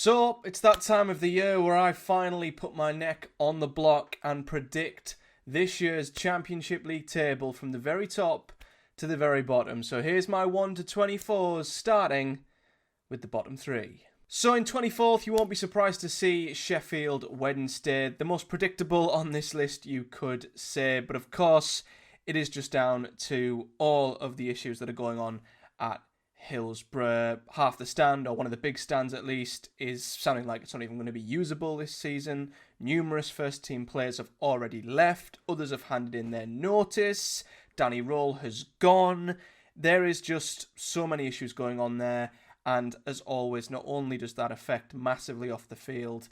So, it's that time of the year where I finally put my neck on the block and predict this year's Championship League table from the very top to the very bottom. So here's my 1 to 24s, starting with the bottom three. So in 24th, you won't be surprised to see Sheffield Wednesday, the most predictable on this list you could say. But of course, it is just down to all of the issues that are going on at Hillsborough. Half the stand, or one of the big stands at least, is sounding like it's not even going to be usable this season. Numerous first team players have already left. Others have handed in their notice. Danny Roll has gone. There is just so many issues going on there. And as always, not only does that affect massively off the field,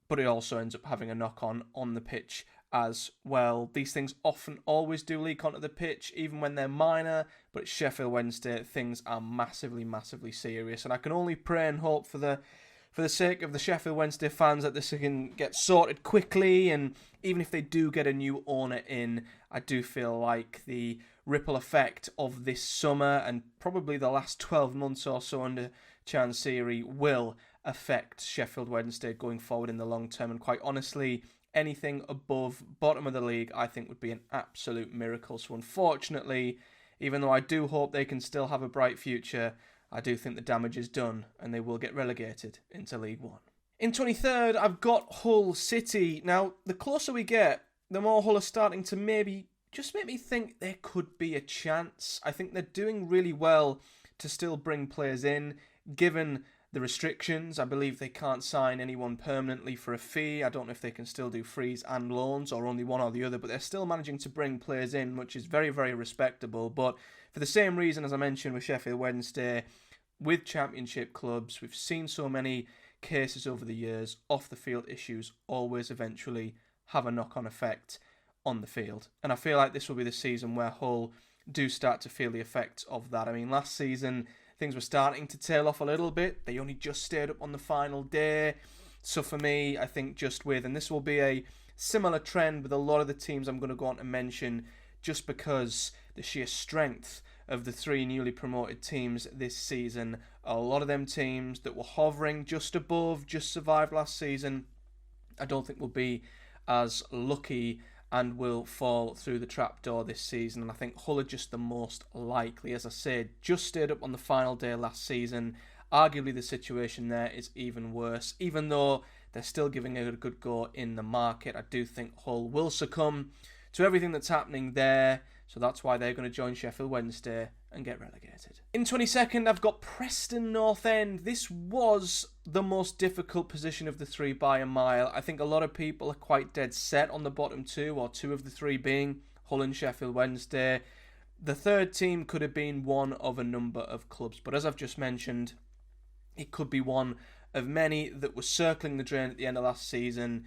but it also ends up having a knock-on the pitch as well. These things often always do leak onto the pitch, even when they're minor, but at Sheffield Wednesday, things are massively, massively serious. And I can only pray and hope for the sake of the Sheffield Wednesday fans that this can get sorted quickly, and even if they do get a new owner in, I do feel like the ripple effect of this summer and probably the last 12 months or so under Chansiri will affect Sheffield Wednesday going forward in the long term. And quite honestly, anything above bottom of the league I think would be an absolute miracle. So unfortunately, even though I do hope they can still have a bright future, I do think the damage is done and they will get relegated into League One. In 23rd, I've got Hull City. Now, the closer we get, the more Hull are starting to maybe just make me think there could be a chance. I think they're doing really well to still bring players in, given the restrictions. I believe they can't sign anyone permanently for a fee. I don't know if they can still do frees and loans or only one or the other, but they're still managing to bring players in, which is very, very respectable. But for the same reason as I mentioned with Sheffield Wednesday, with championship clubs, we've seen so many cases over the years, off the field issues always eventually have a knock-on effect on the field. And I feel like this will be the season where Hull do start to feel the effects of that. I mean, last season, things were starting to tail off a little bit. They only just stayed up on the final day. So for me, I think and this will be a similar trend with a lot of the teams I'm going to go on to mention, just because the sheer strength of the three newly promoted teams this season, a lot of them teams that were hovering just above, just survived last season, I don't think will be as lucky and will fall through the trapdoor this season. And I think Hull are just the most likely. As I said, just stayed up on the final day last season. Arguably the situation there is even worse. Even though they're still giving it a good go in the market, I do think Hull will succumb to everything that's happening there. So that's why they're going to join Sheffield Wednesday and get relegated. In 22nd, I've got Preston North End. This was the most difficult position of the three by a mile. I think a lot of people are quite dead set on the bottom two, or two of the three being Hull and Sheffield Wednesday. The third team could have been one of a number of clubs, but as I've just mentioned, it could be one of many that were circling the drain at the end of last season.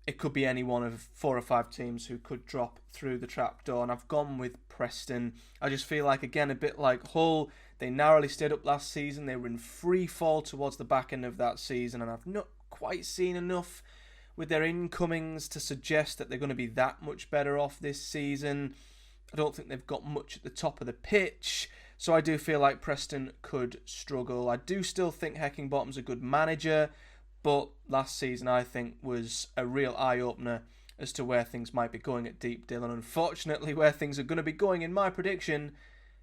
It could be any one of 4 or 5 teams who could drop through the trapdoor, and I've gone with Preston. I just feel like, again, a bit like Hull, they narrowly stayed up last season. They were in free fall towards the back end of that season, and I've not quite seen enough with their incomings to suggest that they're going to be that much better off this season. I don't think they've got much at the top of the pitch, so I do feel like Preston could struggle. I do still think Heckingbottom's a good manager, but last season, I think, was a real eye-opener as to where things might be going at Deepdale. And unfortunately, where things are going to be going, in my prediction,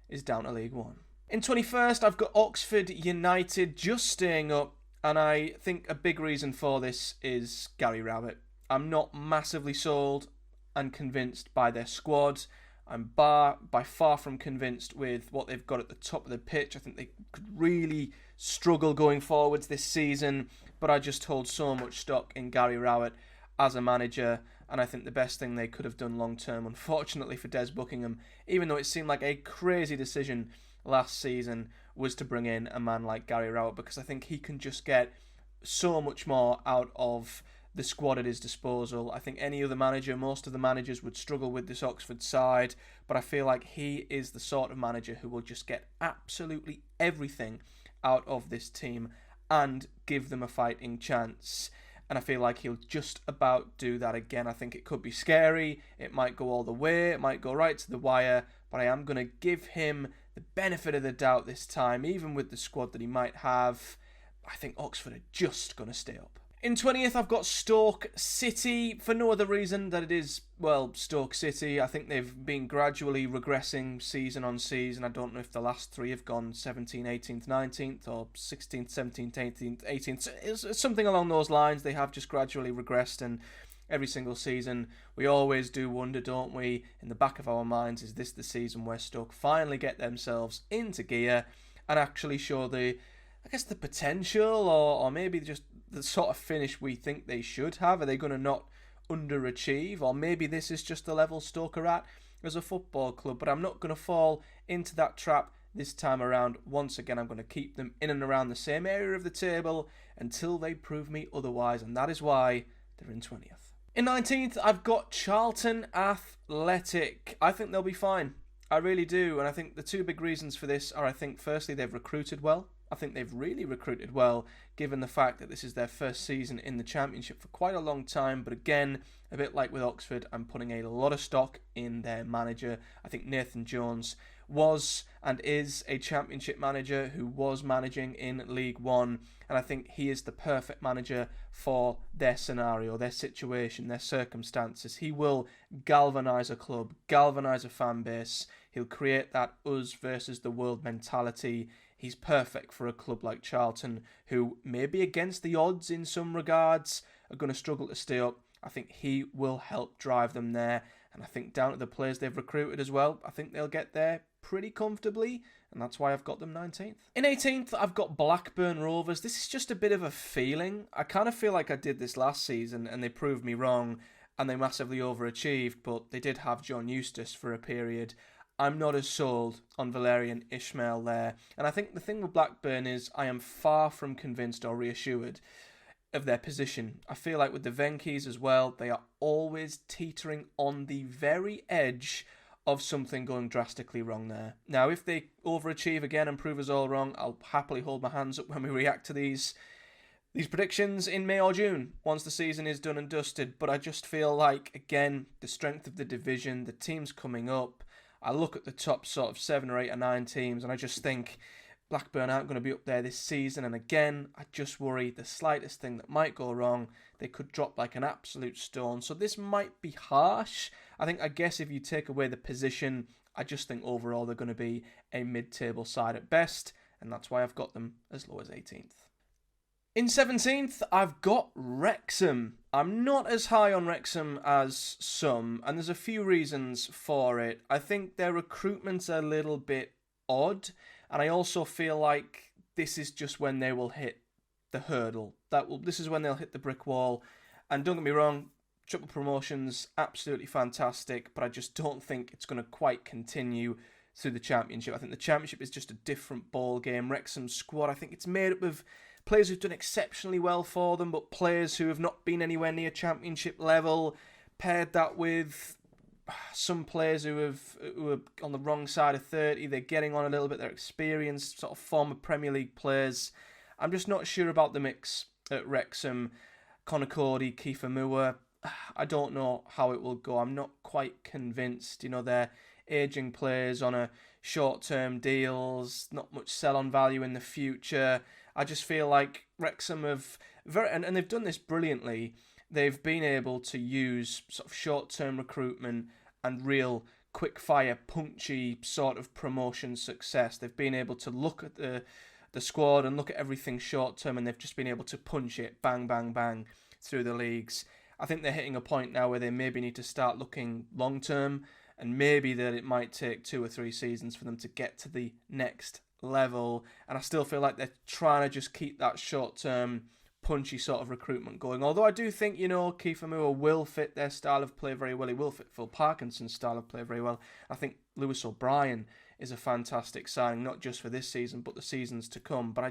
is down to League One. In 21st, I've got Oxford United just staying up. And I think a big reason for this is Gary Rowett. I'm not massively sold and convinced by their squad. I'm by far from convinced with what they've got at the top of the pitch. I think they could really struggle going forwards this season, but I just hold so much stock in Gary Rowett as a manager, and I think the best thing they could have done long term, unfortunately for Des Buckingham, even though it seemed like a crazy decision last season, was to bring in a man like Gary Rowett, because I think he can just get so much more out of the squad at his disposal. I think any other manager, most of the managers would struggle with this Oxford side, but I feel like he is the sort of manager who will just get absolutely everything out of this team and give them a fighting chance. And I feel like he'll just about do that again. I think it could be scary. It might go all the way. It might go right to the wire. But I am going to give him the benefit of the doubt this time, even with the squad that he might have. I think Oxford are just going to stay up. In 20th, I've got Stoke City, for no other reason that it is, well, Stoke City. I think they've been gradually regressing season on season. I don't know if the last three have gone 17th, 18th, 19th, or 16th, 17th, 18th, 18th. It's something along those lines. They have just gradually regressed, and every single season we always do wonder, don't we, in the back of our minds, is this the season where Stoke finally get themselves into gear and actually show the potential, or maybe just the sort of finish we think they should have? Are they going to not underachieve? Or maybe this is just the level Stoke are at as a football club. But I'm not going to fall into that trap this time around. Once again, I'm going to keep them in and around the same area of the table until they prove me otherwise. And that is why they're in 20th. In 19th, I've got Charlton Athletic. I think they'll be fine. I really do. And I think the two big reasons for this are, I think, firstly, they've recruited well. I think they've really recruited well, given the fact that this is their first season in the Championship for quite a long time. But again, a bit like with Oxford, I'm putting a lot of stock in their manager. I think Nathan Jones was and is a Championship manager who was managing in League One. And I think he is the perfect manager for their scenario, their situation, their circumstances. He will galvanise a club, galvanise a fan base. He'll create that us versus the world mentality. He's perfect for a club like Charlton, who maybe against the odds in some regards are going to struggle to stay up. I think he will help drive them there. And I think down to the players they've recruited as well, I think they'll get there pretty comfortably. And that's why I've got them 19th. In 18th, I've got Blackburn Rovers. This is just a bit of a feeling. I kind of feel like I did this last season and they proved me wrong and they massively overachieved, but they did have John Eustace for a period. I'm not as sold on Valerian Ismail there. And I think the thing with Blackburn is I am far from convinced or reassured of their position. I feel like with the Venkeys as well, they are always teetering on the very edge of something going drastically wrong there. Now, if they overachieve again and prove us all wrong, I'll happily hold my hands up when we react to these predictions in May or June, once the season is done and dusted. But I just feel like, again, the strength of the division, the teams coming up, I look at the top sort of 7 or 8 or 9 teams and I just think Blackburn aren't going to be up there this season. And again, I just worry the slightest thing that might go wrong, they could drop like an absolute stone. So this might be harsh. I guess if you take away the position, I just think overall they're going to be a mid-table side at best. And that's why I've got them as low as 18th. In 17th, I've got Wrexham. I'm not as high on Wrexham as some, and there's a few reasons for it. I think their recruitment's a little bit odd, and I also feel like this is just when they will hit the hurdle. This is when they'll hit the brick wall. And don't get me wrong, triple promotions, absolutely fantastic, but I just don't think it's going to quite continue through the Championship. I think the Championship is just a different ball game. Wrexham's squad, I think it's made up of players who've done exceptionally well for them, but players who have not been anywhere near Championship level. Paired that with some players who are on the wrong side of 30. They're getting on a little bit. They're experienced, sort of former Premier League players. I'm just not sure about the mix at Wrexham. Conor Cody, Kiefer Moore. I don't know how it will go. I'm not quite convinced. They're aging players on a short-term deals, not much sell-on value in the future. I just feel like Wrexham have and they've done this brilliantly. They've been able to use sort of short-term recruitment and real quick-fire, punchy sort of promotion success. They've been able to look at the squad and look at everything short-term, and they've just been able to punch it, bang, bang, bang, through the leagues. I think they're hitting a point now where they maybe need to start looking long-term, and maybe that it might take 2 or 3 seasons for them to get to the next level. And I still feel like they're trying to just keep that short-term, punchy sort of recruitment going. Although I do think, Kiefer Moore will fit their style of play very well. He will fit Phil Parkinson's style of play very well. I think Lewis O'Brien is a fantastic signing, not just for this season, but the seasons to come. But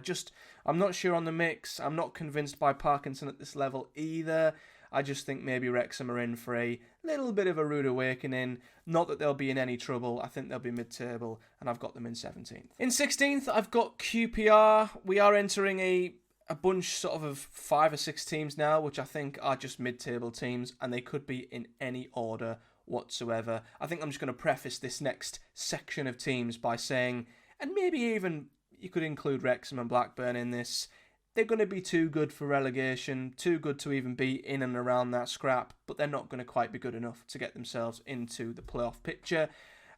I'm not sure on the mix. I'm not convinced by Parkinson at this level either. I just think maybe Wrexham are in for a little bit of a rude awakening. Not that they'll be in any trouble. I think they'll be mid-table, and I've got them in 17th. In 16th, I've got QPR. We are entering a bunch sort of 5 or 6 teams now, which I think are just mid-table teams, and they could be in any order whatsoever. I think I'm just going to preface this next section of teams by saying, and maybe even you could include Wrexham and Blackburn in this, they're going to be too good for relegation, too good to even be in and around that scrap, but they're not going to quite be good enough to get themselves into the playoff picture.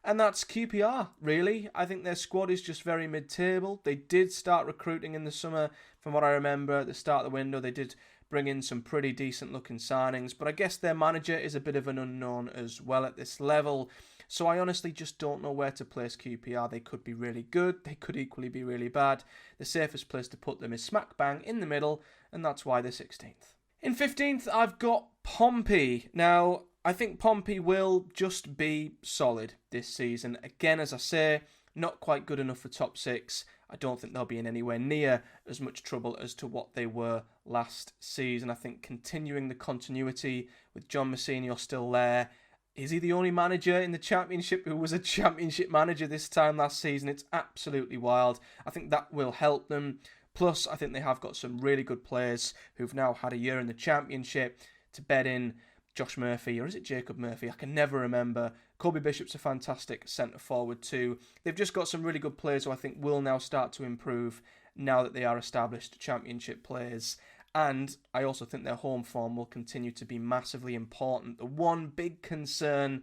And that's QPR, really. I think their squad is just very mid-table. They did start recruiting in the summer. From what I remember, at the start of the window, they did bring in some pretty decent-looking signings. But I guess their manager is a bit of an unknown as well at this level. So I honestly just don't know where to place QPR. They could be really good. They could equally be really bad. The safest place to put them is smack bang in the middle, and that's why they're 16th. In 15th, I've got Pompey. Now, I think Pompey will just be solid this season. Again, as I say, not quite good enough for top 6. I don't think they'll be in anywhere near as much trouble as to what they were last season. I think continuing the continuity with John Mousinho still there. Is he the only manager in the Championship who was a Championship manager this time last season? It's absolutely wild. I think that will help them. Plus, I think they have got some really good players who've now had a year in the Championship to bed in. Josh Murphy, or is it Jacob Murphy? I can never remember. Colby Bishop's a fantastic centre-forward too. They've just got some really good players who I think will now start to improve now that they are established Championship players. And I also think their home form will continue to be massively important. The one big concern,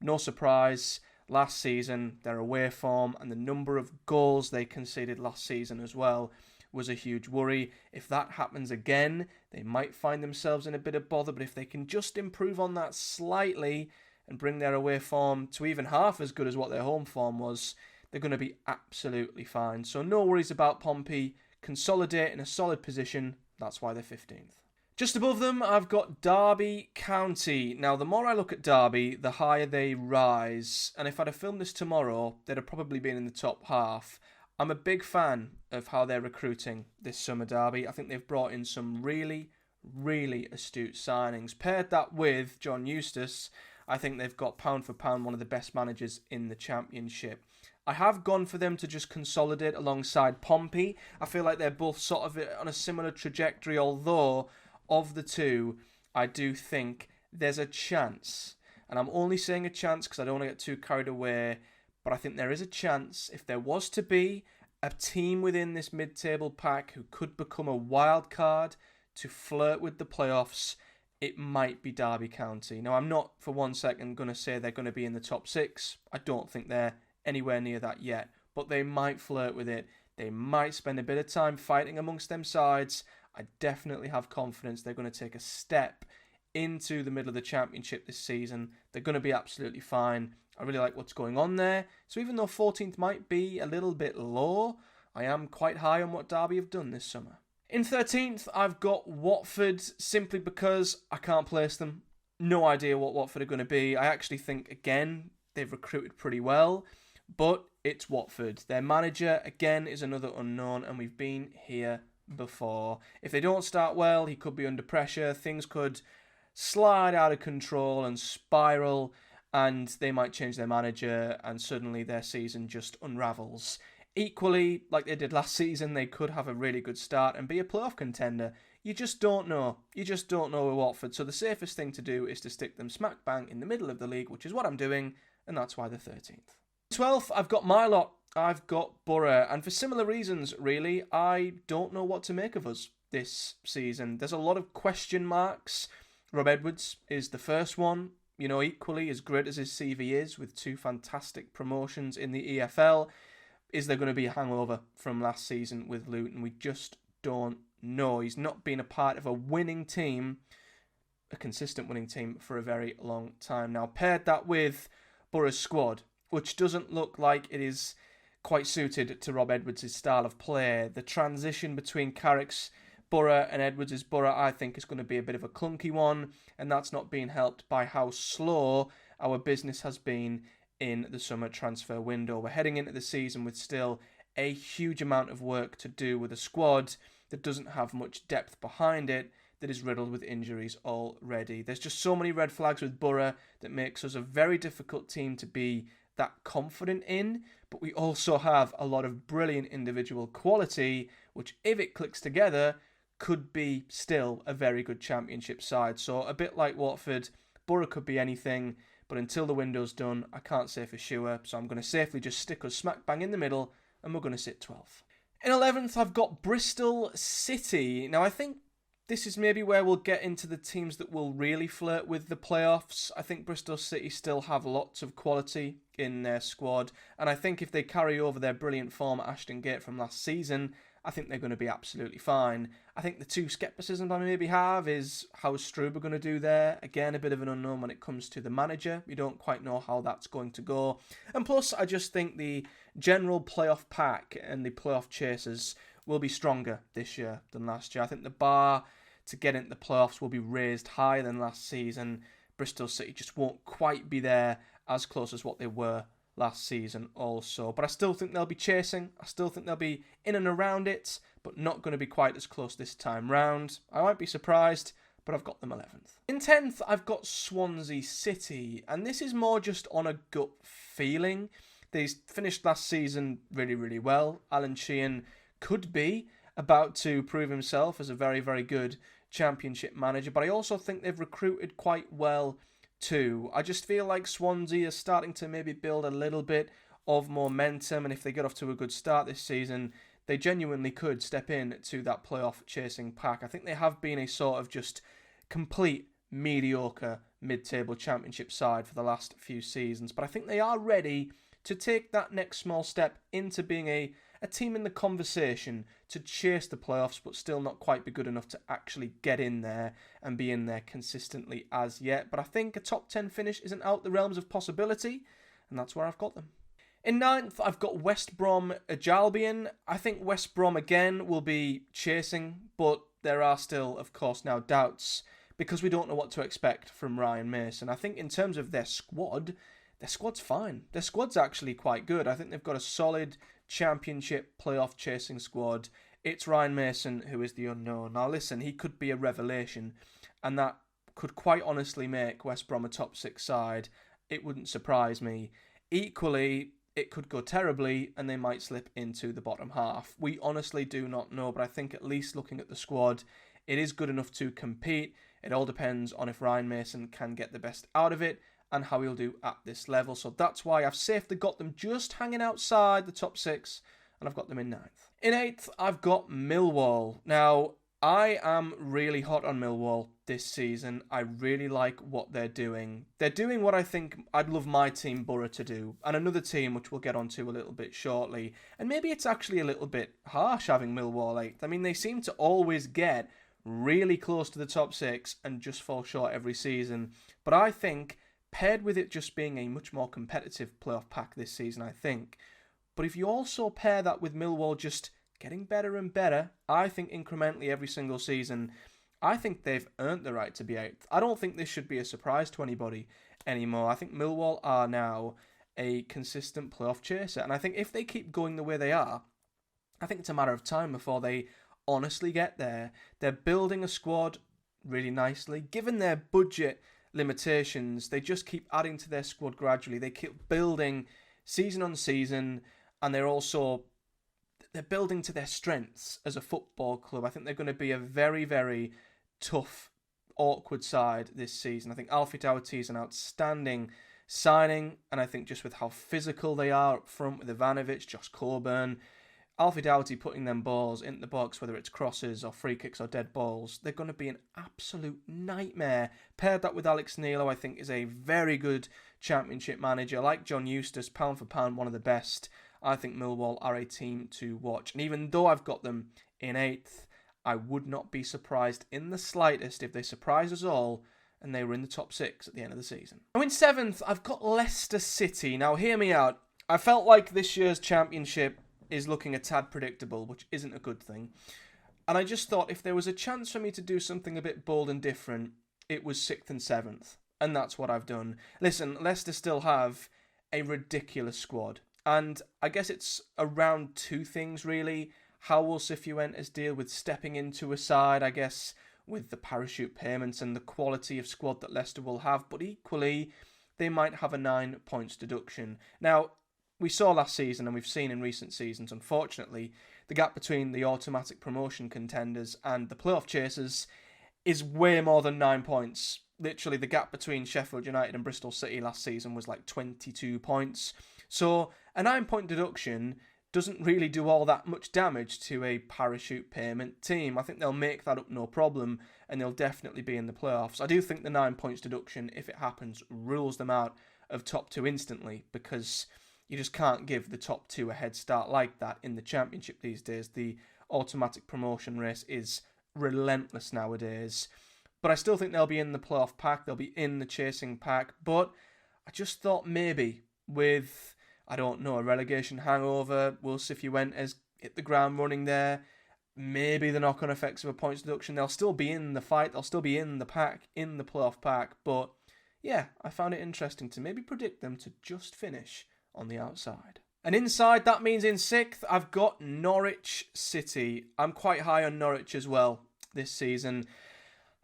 no surprise, last season, their away form and the number of goals they conceded last season as well was a huge worry. If that happens again, they might find themselves in a bit of bother, but if they can just improve on that slightly and bring their away form to even half as good as what their home form was, they're going to be absolutely fine. So no worries about Pompey. Consolidate in a solid position. That's why they're 15th. Just above them, I've got Derby County. Now, the more I look at Derby, the higher they rise. And if I'd have filmed this tomorrow, they'd have probably been in the top half. I'm a big fan of how they're recruiting this summer, Derby. I think they've brought in some really, really astute signings. Paired that with John Eustace, I think they've got pound for pound one of the best managers in the Championship. I have gone for them to just consolidate alongside Pompey. I feel like they're both sort of on a similar trajectory, although of the two, I do think there's a chance. And I'm only saying a chance because I don't want to get too carried away. But I think there is a chance, if there was to be a team within this mid-table pack who could become a wild card to flirt with the playoffs, it might be Derby County. Now, I'm not for 1 second going to say they're going to be in the top 6. I don't think they're anywhere near that yet. But they might flirt with it. They might spend a bit of time fighting amongst them sides. I definitely have confidence they're going to take a step into the middle of the Championship this season. They're going to be absolutely fine. I really like what's going on there. So even though 14th might be a little bit low, I am quite high on what Derby have done this summer. In 13th, I've got Watford simply because I can't place them. No idea what Watford are going to be. I actually think, again, they've recruited pretty well, but it's Watford. Their manager, again, is another unknown, and we've been here before. If they don't start well, he could be under pressure. Things could slide out of control and spiral, and they might change their manager and suddenly their season just unravels. Equally, like they did last season, they could have a really good start and be a playoff contender. You just don't know. You just don't know with Watford. So the safest thing to do is to stick them smack bang in the middle of the league, which is what I'm doing, and that's why they're 13th. 12th, I've got my lot. I've got Boro, and for similar reasons, really, I don't know what to make of us this season. There's a lot of question marks. Rob Edwards is the first one. You know, equally as great as his CV is, with 2 fantastic promotions in the EFL, is there going to be a hangover from last season with Luton? We just don't know. He's not been a part of a winning team, a consistent winning team, for a very long time now. Paired that with Boro's squad, which doesn't look like it is quite suited to Rob Edwards' style of play. The transition between Carrick's Boro and Edwards' Boro, I think, is going to be a bit of a clunky one, and that's not being helped by how slow our business has been in the summer transfer window. We're heading into the season with still a huge amount of work to do with a squad that doesn't have much depth behind it, that is riddled with injuries already. There's just so many red flags with Boro that makes us a very difficult team to be that confident in, but we also have a lot of brilliant individual quality, which, if it clicks together, could be still a very good Championship side. So a bit like Watford, Boro could be anything, but until the window's done, I can't say for sure. So I'm going to safely just stick us smack bang in the middle, and we're going to sit 12th. In 11th, I've got Bristol City. Now, I think this is maybe where we'll get into the teams that will really flirt with the playoffs. I think Bristol City still have lots of quality in their squad, and I think if they carry over their brilliant form at Ashton Gate from last season, I think they're going to be absolutely fine. I think the two scepticisms I maybe have is how is Struber going to do there? Again, a bit of an unknown when it comes to the manager. You don't quite know how that's going to go. And plus, I just think the general playoff pack and the playoff chasers will be stronger this year than last year. I think the bar to get into the playoffs will be raised higher than last season. Bristol City just won't quite be there as close as what they were last season also. But I still think they'll be chasing. I still think they'll be in and around it, but not going to be quite as close this time round. I might be surprised, but I've got them 11th. In 10th, I've got Swansea City, and this is more just on a gut feeling. They finished last season really, really well. Alan Sheehan could be about to prove himself as a very, very good Championship manager, but I also think they've recruited quite well too. I just feel like Swansea are starting to maybe build a little bit of momentum, and if they get off to a good start this season, they genuinely could step in to that playoff chasing pack. I think they have been a sort of just complete mediocre mid-table Championship side for the last few seasons, but I think they are ready to take that next small step into being a team in the conversation to chase the playoffs, but still not quite be good enough to actually get in there and be in there consistently as yet. But I think a top 10 finish isn't out the realms of possibility, and that's where I've got them. In 9th, I've got West Brom Albion. I think West Brom again will be chasing, but there are still, of course, now doubts because we don't know what to expect from Ryan Mason. I think in terms of their squad's fine. Their squad's actually quite good. I think they've got a solid Championship playoff chasing squad. It's Ryan Mason who is the unknown. Now listen, he could be a revelation, and that could quite honestly make West Brom a top 6 side. It wouldn't surprise me. Equally, it could go terribly and they might slip into the bottom half. We honestly do not know, but I think at least looking at the squad, it is good enough to compete. It all depends on if Ryan Mason can get the best out of it and how he'll do at this level. So that's why I've safely got them just hanging outside the top 6, and I've got them in 9th. In 8th, I've got Millwall. Now, I am really hot on Millwall this season. I really like what they're doing. They're doing what I think I'd love my team Boro to do, and another team which we'll get onto a little bit shortly. And maybe it's actually a little bit harsh having Millwall 8th. I mean, they seem to always get really close to the top 6 and just fall short every season. But I think, paired with it just being a much more competitive playoff pack this season, I think. But if you also pair that with Millwall just getting better and better, I think incrementally every single season, I think they've earned the right to be 8th. I don't think this should be a surprise to anybody anymore. I think Millwall are now a consistent playoff chaser. And I think if they keep going the way they are, I think it's a matter of time before they honestly get there. They're building a squad really nicely. Given their budget limitations, they just keep adding to their squad gradually. They keep building season on season, and they're building to their strengths as a football club. I think they're going to be a very, very tough, awkward side this season. I think Alfie Doughty is an outstanding signing, and I think just with how physical they are up front with Ivanovic, Josh Coburn, Alfie Doughty putting them balls into the box, whether it's crosses or free kicks or dead balls, they're going to be an absolute nightmare. Paired that with Alex Neil, I think is a very good Championship manager. Like John Eustace, pound for pound, one of the best. I think Millwall are a team to watch. And even though I've got them in 8th, I would not be surprised in the slightest if they surprise us all and they were in the top 6 at the end of the season. Now in 7th, I've got Leicester City. Now hear me out. I felt like this year's Championship is looking a tad predictable, which isn't a good thing. And I just thought if there was a chance for me to do something a bit bold and different, it was 6th and 7th. And that's what I've done. Listen, Leicester still have a ridiculous squad. And I guess it's around two things, really. How will Cifuentes deal with stepping into a side, I guess, with the parachute payments and the quality of squad that Leicester will have. But equally, they might have a 9 points deduction. Now, we saw last season, and we've seen in recent seasons, unfortunately, the gap between the automatic promotion contenders and the playoff chasers is way more than 9 points. Literally, the gap between Sheffield United and Bristol City last season was like 22 points. So, a 9 point deduction doesn't really do all that much damage to a parachute payment team. I think they'll make that up no problem, and they'll definitely be in the playoffs. I do think the 9 points deduction, if it happens, rules them out of top 2 instantly, because you just can't give the top 2 a head start like that in the championship these days. The automatic promotion race is relentless nowadays. But I still think they'll be in the playoff pack, they'll be in the chasing pack, but I just thought maybe with, I don't know, a relegation hangover, Will Cifuentes hit the ground running there, maybe the knock-on effects of a points deduction, they'll still be in the fight, they'll still be in the pack, in the playoff pack, but yeah, I found it interesting to maybe predict them to just finish on the outside. And inside, that means in 6th, I've got Norwich City. I'm quite high on Norwich as well this season.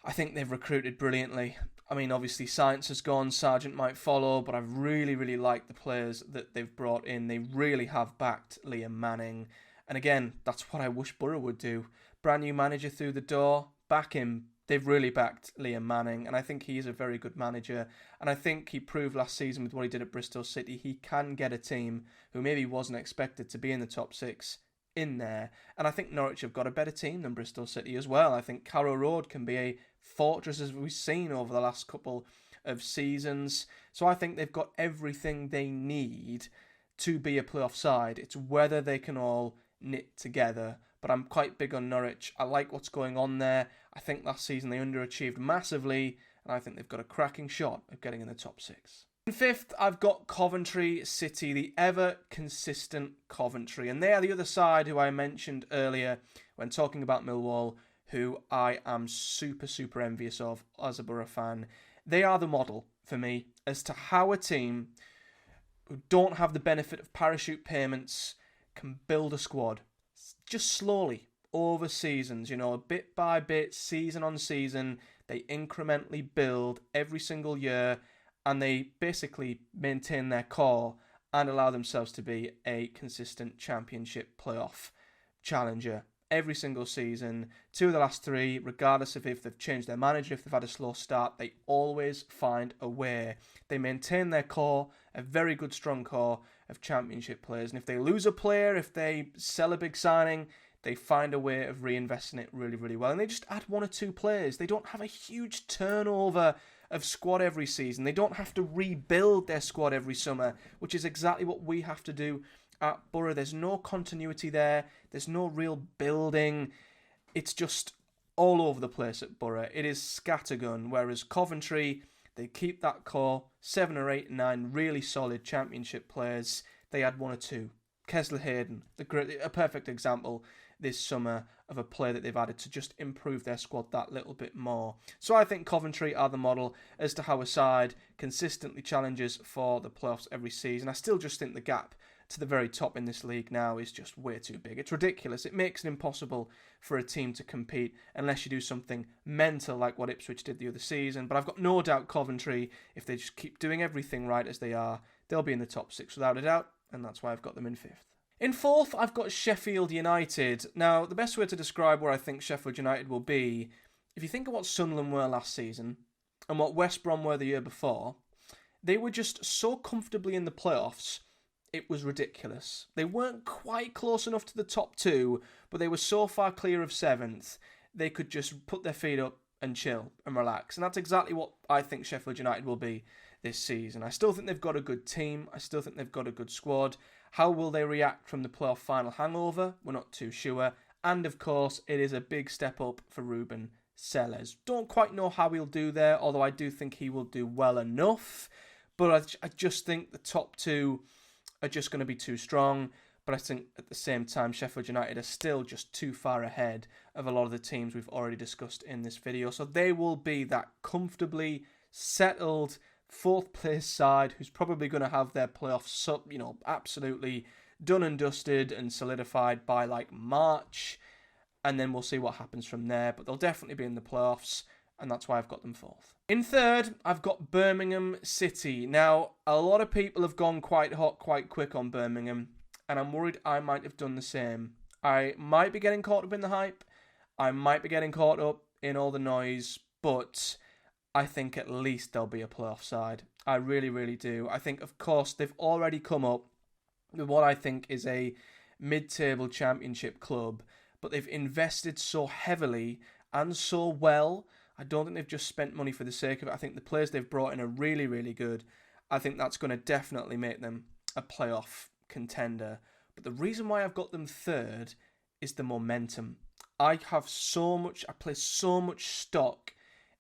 I think they've recruited brilliantly. I mean, obviously, Science has gone, Sargent might follow, but I've really liked the players that they've brought in. They really have backed Liam Manning. And again, that's what I wish Boro would do. Brand new manager through the door, back him. They've really backed Liam Manning, and I think he is a very good manager. And I think he proved last season with what he did at Bristol City, he can get a team who maybe wasn't expected to be in the top 6 in there. And I think Norwich have got a better team than Bristol City as well. I think Carrow Road can be a fortress, as we've seen over the last couple of seasons. So I think they've got everything they need to be a playoff side. It's whether they can all knit together. But I'm quite big on Norwich. I like what's going on there. I think last season they underachieved massively, and I think they've got a cracking shot of getting in the top 6. In 5th, I've got Coventry City, the ever-consistent Coventry. And they are the other side who I mentioned earlier when talking about Millwall, who I am super envious of as a Boro fan. They are the model for me as to how a team who don't have the benefit of parachute payments can build a squad just slowly over seasons, bit by bit, season on season. They incrementally build every single year, and they basically maintain their core and allow themselves to be a consistent championship playoff challenger every single season. 2 of the last 3, regardless of if they've changed their manager, if they've had a slow start, they always find a way. They maintain their core, a very good strong core of championship players. And if they lose a player, if they sell a big signing, they find a way of reinvesting it really well. And they just add 1 or 2 players. They don't have a huge turnover of squad every season. They don't have to rebuild their squad every summer, which is exactly what we have to do at Boro. There's no continuity there. There's no real building. It's just all over the place at Boro. It is scattergun, whereas Coventry, they keep that core, 7 or 8 and 9 really solid championship players. They add 1 or 2. Kessler Hayden, a perfect example this summer of a player that they've added to just improve their squad that little bit more. So I think Coventry are the model as to how a side consistently challenges for the playoffs every season. I still just think the gap to the very top in this league now is just way too big. It's ridiculous. It makes it impossible for a team to compete unless you do something mental like what Ipswich did the other season. But I've got no doubt Coventry, if they just keep doing everything right as they are, they'll be in the top 6 without a doubt, and that's why I've got them in 5th. In 4th, I've got Sheffield United. Now, the best way to describe where I think Sheffield United will be, if you think of what Sunderland were last season and what West Brom were the year before, they were just so comfortably in the playoffs, it was ridiculous. They weren't quite close enough to the top 2, but they were so far clear of 7th, they could just put their feet up and chill and relax. And that's exactly what I think Sheffield United will be this season. I still think they've got a good team. I still think they've got a good squad. How will they react from the playoff final hangover? We're not too sure. And of course, it is a big step up for Ruben Sellers. Don't quite know how he'll do there, although I do think he will do well enough. But I just think the top 2 are just going to be too strong. But I think at the same time, Sheffield United are still just too far ahead of a lot of the teams we've already discussed in this video. So they will be that comfortably settled 4th place side who's probably going to have their playoffs, absolutely done and dusted and solidified by like March. And then we'll see what happens from there. But they'll definitely be in the playoffs, and that's why I've got them 4th. In 3rd, I've got Birmingham City. Now, a lot of people have gone quite hot, quite quick on Birmingham, and I'm worried I might have done the same. I might be getting caught up in the hype. I might be getting caught up in all the noise, but I think at least they'll be a playoff side. I really do. I think, of course, they've already come up with what I think is a mid-table championship club, but they've invested so heavily and so well. I don't think they've just spent money for the sake of it. I think the players they've brought in are really, really good. I think that's going to definitely make them a playoff contender. But the reason why I've got them third is the momentum. I place so much stock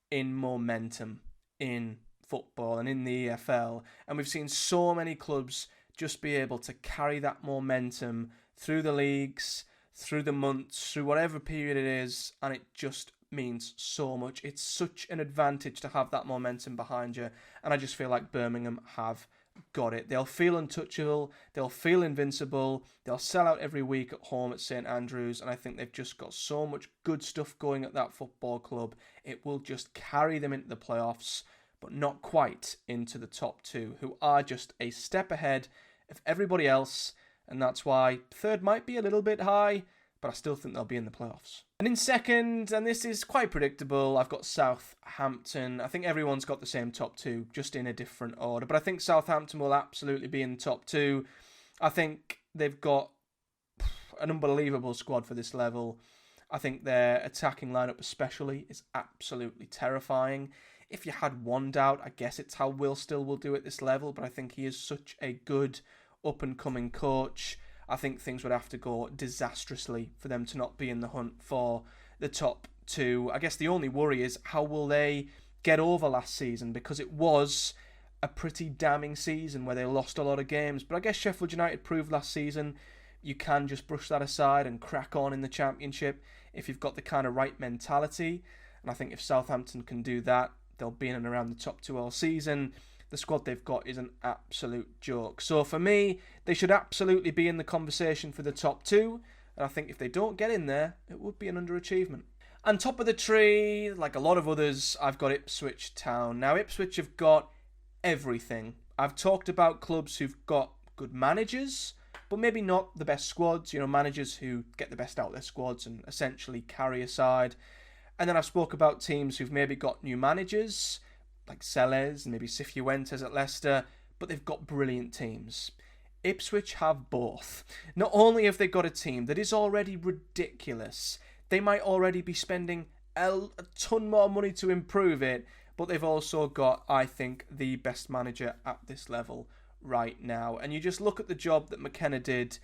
in momentum in football and in the EFL, and we've seen so many clubs just be able to carry that momentum through the leagues, through the months, through whatever period it is, and it just means so much. It's such an advantage to have that momentum behind you, and I just feel like Birmingham have got it. They'll feel untouchable, they'll feel invincible, they'll sell out every week at home at St Andrews, and I think they've just got so much good stuff going at that football club. It will just carry them into the playoffs, but not quite into the top two, who are just a step ahead of everybody else, and that's why third might be a little bit high, but I still think they'll be in the playoffs. And in second, and this is quite predictable, I've got Southampton. I think everyone's got the same top two, just in a different order. But I think Southampton will absolutely be in the top two. I think they've got an unbelievable squad for this level. I think their attacking lineup especially is absolutely terrifying. If you had one doubt, I guess it's how Will Still will do at this level, but I think he is such a good up-and-coming coach. I think things would have to go disastrously for them to not be in the hunt for the top two. I guess the only worry is how will they get over last season, because it was a pretty damning season where they lost a lot of games. But I guess Sheffield United proved last season you can just brush that aside and crack on in the Championship if you've got the kind of right mentality. And I think if Southampton can do that, they'll be in and around the top two all season. The squad they've got is an absolute joke. So for me, they should absolutely be in the conversation for the top two. And I think if they don't get in there, it would be an underachievement. And top of the tree, like a lot of others, I've got Ipswich Town. Now, Ipswich have got everything. I've talked about clubs who've got good managers, but maybe not the best squads. You know, managers who get the best out of their squads and essentially carry a side. And then I've spoke about teams who've maybe got new managers, like Sellers and maybe Cifuentes at Leicester, but they've got brilliant teams. Ipswich have both. Not only have they got a team that is already ridiculous, they might already be spending a ton more money to improve it, but they've also got, I think, the best manager at this level right now. And you just look at the job that McKenna did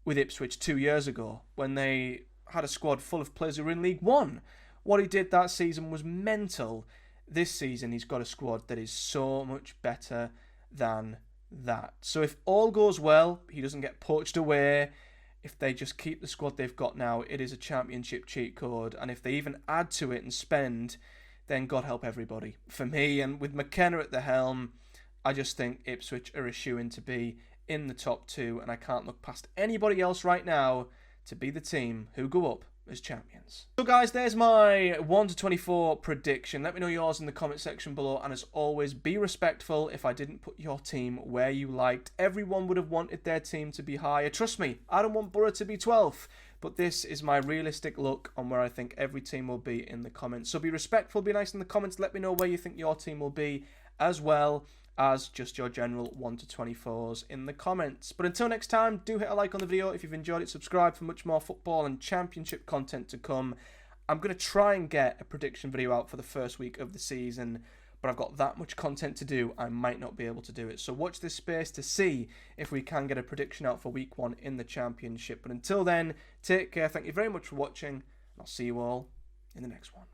with Ipswich 2 years ago when they had a squad full of players who were in League One. What he did that season was mental. This season, he's got a squad that is so much better than that. So if all goes well, he doesn't get poached away, if they just keep the squad they've got now, it is a Championship cheat code. And if they even add to it and spend, then God help everybody. For me, and with McKenna at the helm, I just think Ipswich are a shoo-in to be in the top two, and I can't look past anybody else right now to be the team who go up as champions. So guys, there's my 1 to 24 prediction. Let me know yours in the comment section below, and as always, be respectful if I didn't put your team where you liked. Everyone would have wanted their team to be higher. Trust me, I don't want Boro to be 12th, but this is my realistic look on where I think every team will be in the comments. So be respectful, be nice in the comments, let me know where you think your team will be, as well as just your general 1 to 24s in the comments. But until next time, do hit a like on the video if you've enjoyed it. Subscribe for much more football and championship content to come. I'm going to try and get a prediction video out for the first week of the season, but I've got that much content to do, I might not be able to do it. So watch this space to see if we can get a prediction out for week 1 in the championship. But until then, take care. Thank you very much for watching, and I'll see you all in the next one.